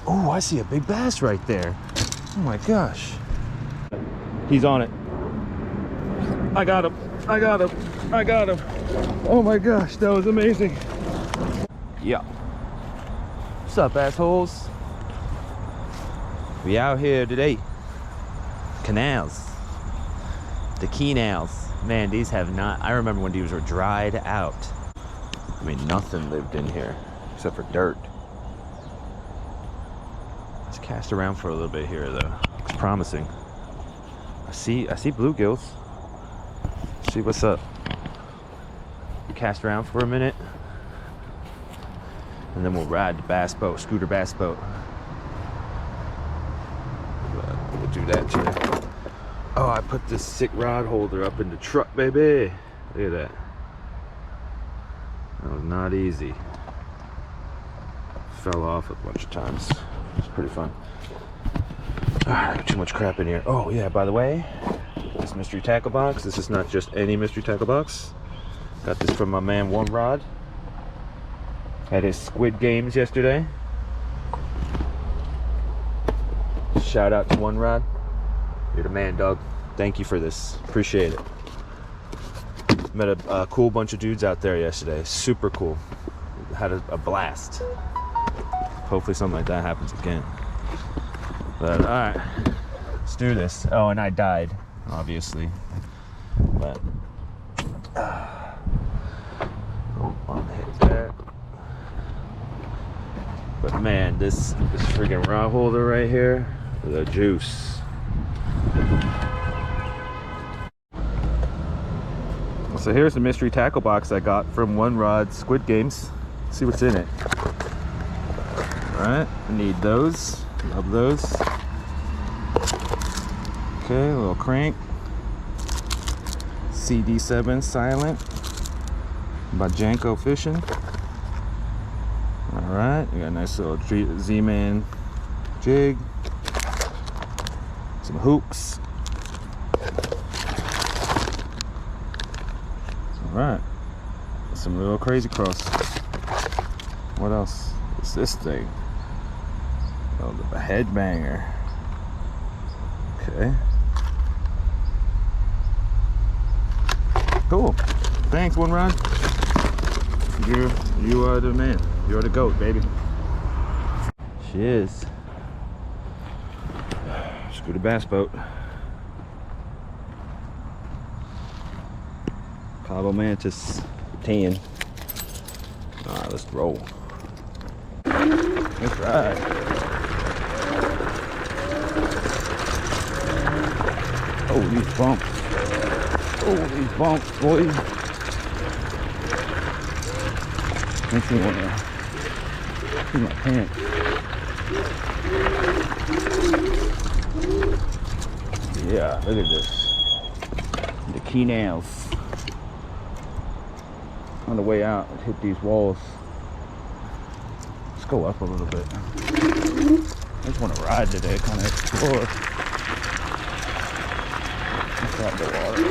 Oh, I see a big bass right there. Oh my gosh. He's on it. I got him. I got him. I got him. Oh my gosh, that was amazing. Yeah. What's up, Bassholes? We out here today. Canals. The canals. Man, these have not, I remember when these were dried out. I mean, nothing lived in here except for dirt. Let's cast around for a little bit here though. Looks promising. I see bluegills. See what's up. Cast around for a minute. And then we'll ride the bass boat, scooter bass boat. We'll do that too. Oh, I put this sick rod holder up in the truck, baby. Look at that. That was not easy. Fell off a bunch of times. It's pretty fun. Too much crap in here. Oh yeah, by the way, this mystery tackle box, this is not just any mystery tackle box. Got this from my man One Rod. Had his Squid Games yesterday. Shout out to One Rod. You're the man, dog. Thank you for this. Appreciate it. Met a cool bunch of dudes out there yesterday. Super cool. Had a blast. Hopefully something like that happens again. But alright, let's do this. Oh, and I died, obviously. But hit that. But man, this freaking rod holder right here, the juice. So here's the mystery tackle box I got from One Rod Squid Games. Let's see what's in it. Alright, I need those. Love those. Okay, a little crank. CD7 silent. By Janko Fishing. Alright, we got a nice little Z-Man jig. Some hooks. Alright. Some real crazy cross. What else? What's this thing? Oh, the headbanger. Okay. Cool. Thanks, One Rod. You are the man. You're the GOAT, baby. She is. Screw the bass boat. Kaboo Mantis 10. Alright, let's roll. Let's ride. Oh, these bumps. Oh, these bumps, boy. Makes me want to see my pants. Yeah, look at this. The canals. On the way out, it hit these walls. Let's go up a little bit. I just want to ride today, kind of explore. Let's out the water.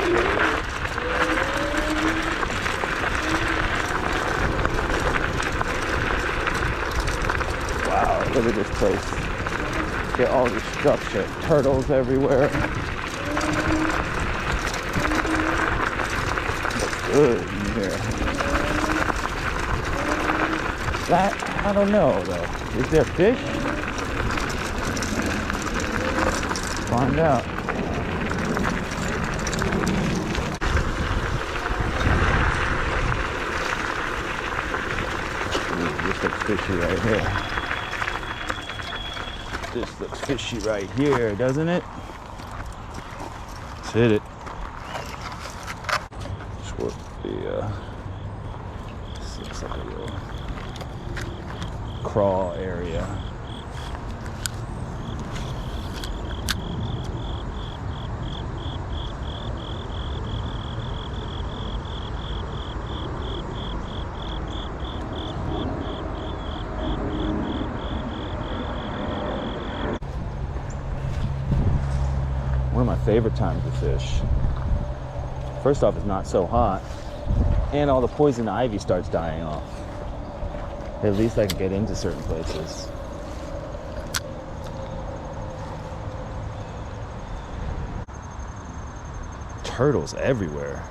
Wow, look at this place. Get all this structure. Turtles everywhere. Looks good in here. That, I don't know though. Is there fish? Find out. Ooh, this looks fishy right here. This looks fishy right here, doesn't it? Let's hit it. Just work the this looks like a little crawl area. One of my favorite times to fish. First off, it's not so hot, and all the poison ivy starts dying off. At least I can get into certain places. turtles everywhere.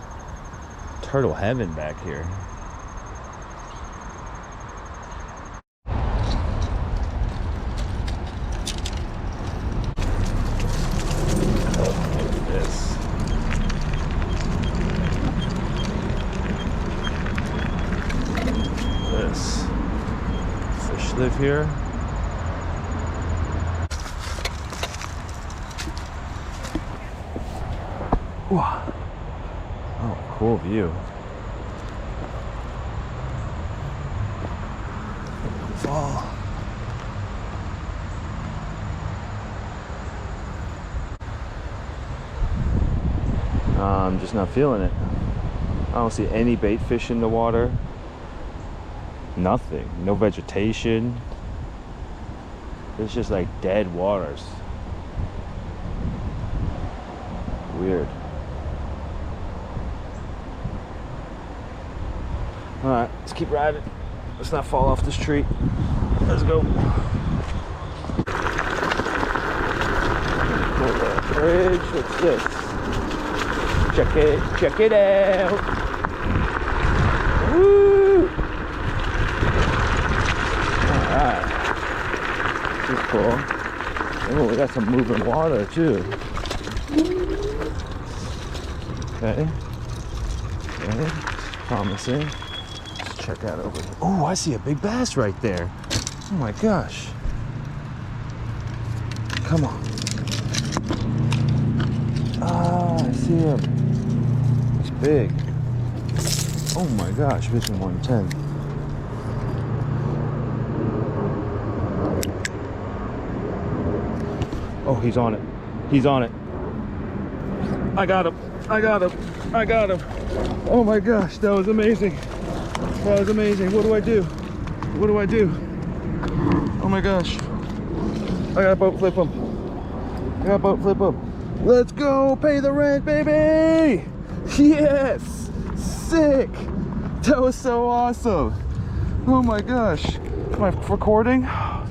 Turtle heaven back here. Live here. Wow. Oh, cool view. Fall. I'm just not feeling it. I don't see any bait fish in the water. Nothing, no vegetation. It's just like dead waters. Weird. All right, let's keep riding. Let's not fall off this tree. Let's go. Bridge. What's this? Check it out. Woo! Alright. This is cool. Oh, we got some moving water too. Okay. Okay. Promising. Let's check out over here. Oh, I see a big bass right there. Oh my gosh. Come on. Ah, I see him. It's big. Oh my gosh, Vision 110. Oh, he's on it. He's on it. I got him. I got him. I got him. Oh my gosh, that was amazing. That was amazing. What do I do? What do I do? Oh my gosh. I gotta boat flip him. I gotta boat flip him. Let's go pay the rent, baby! Yes! Sick! That was so awesome. Oh my gosh. Am I recording?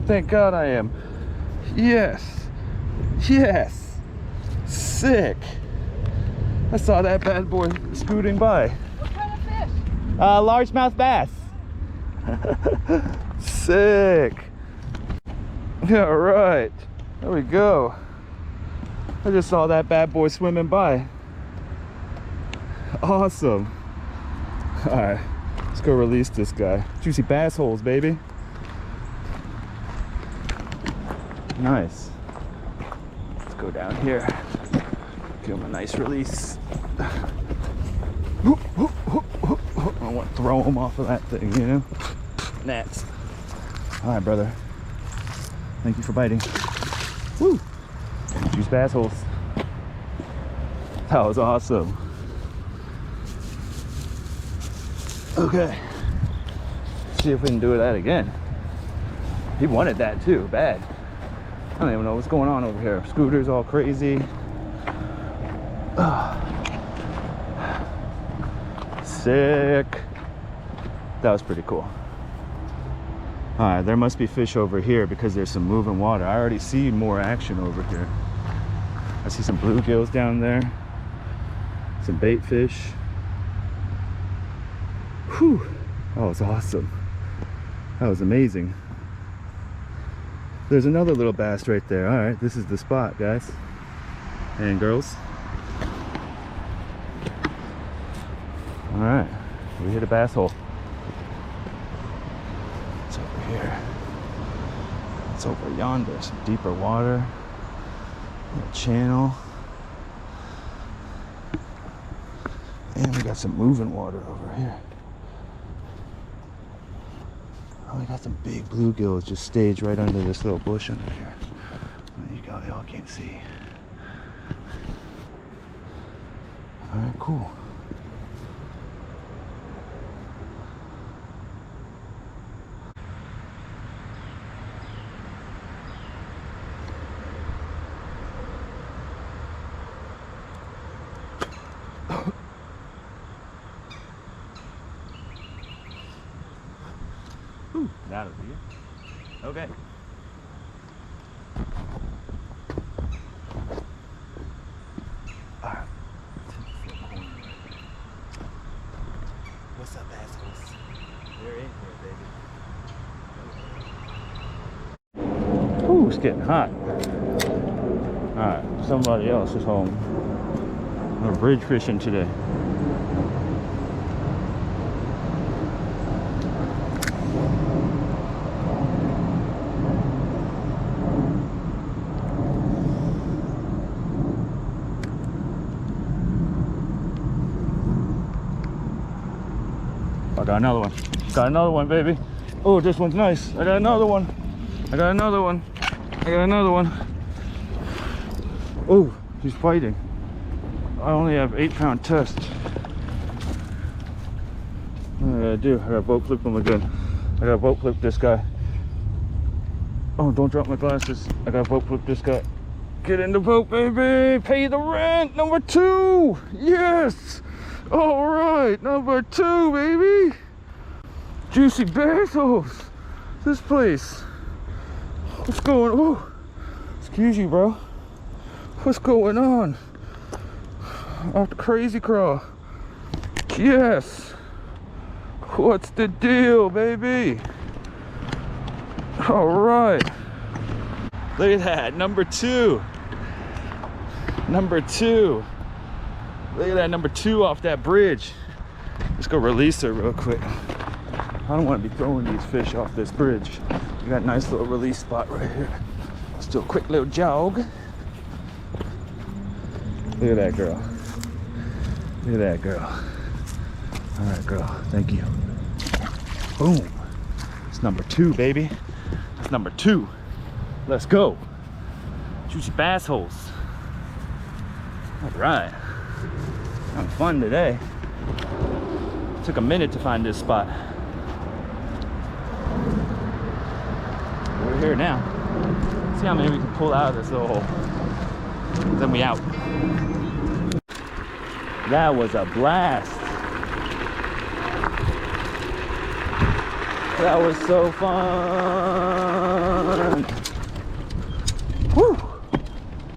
Thank God I am. Yes. Yes. Sick. I saw that bad boy scooting by. What kind of fish? Largemouth bass. Sick. Yeah, right. There we go. I just saw that bad boy swimming by. Awesome. All right, let's go release this guy. Juicy bass holes, baby. Nice. Let's go down here. Give him a nice release. I want to throw him off of that thing, you know? Gnats. All right, brother. Thank you for biting. Woo! Juice bass holes. That was awesome. Okay. Let's see if we can do that again. He wanted that too, bad. I don't even know what's going on over here. Scooter's all crazy. Sick. That was pretty cool. All right, there must be fish over here because there's some moving water. I already see more action over here. I see some bluegills down there, some bait fish. Whew, that was awesome. That was amazing. There's another little bass right there. All right, this is the spot, guys and girls. All right, we hit a bass hole. It's over here. It's over yonder, some deeper water. A channel. And we got some moving water over here. Oh, we got some big bluegills just staged right under this little bush under here. There you go, y'all can't see. Alright, cool. Ooh, that was good. Okay. Alright. Whew, it's getting hot. Alright, somebody else is home. We're bridge fishing today. I got another one. Got another one, baby. Oh, this one's nice. I got another one. I got another one. I got another one. Oh, he's fighting. I only have 8-pound test. What I gotta do? I gotta boat flip him again. I gotta boat flip this guy. Oh, don't drop my glasses. I gotta boat flip this guy. Get in the boat, baby. Pay the rent. Number 2. Yes. All right, number 2, baby. Juicy Bassholes. This place. What's going on? Oh, excuse you, bro. What's going on? Off the crazy crawl. Yes. What's the deal, baby? All right. Look at that, number 2. Number 2. Look at that, number 2 off that bridge. Let's go release her real quick. I don't want to be throwing these fish off this bridge. We got a nice little release spot right here. Let's do a quick little jog. Look at that girl. Look at that girl. All right, girl. Thank you. Boom. It's number 2, baby. That's number 2. Let's go. Juicy Bassholes. All right. Having fun today. Took a minute to find this spot. We're here now. Let's see how many we can pull out of this little hole. Then we out. That was a blast. That was so fun.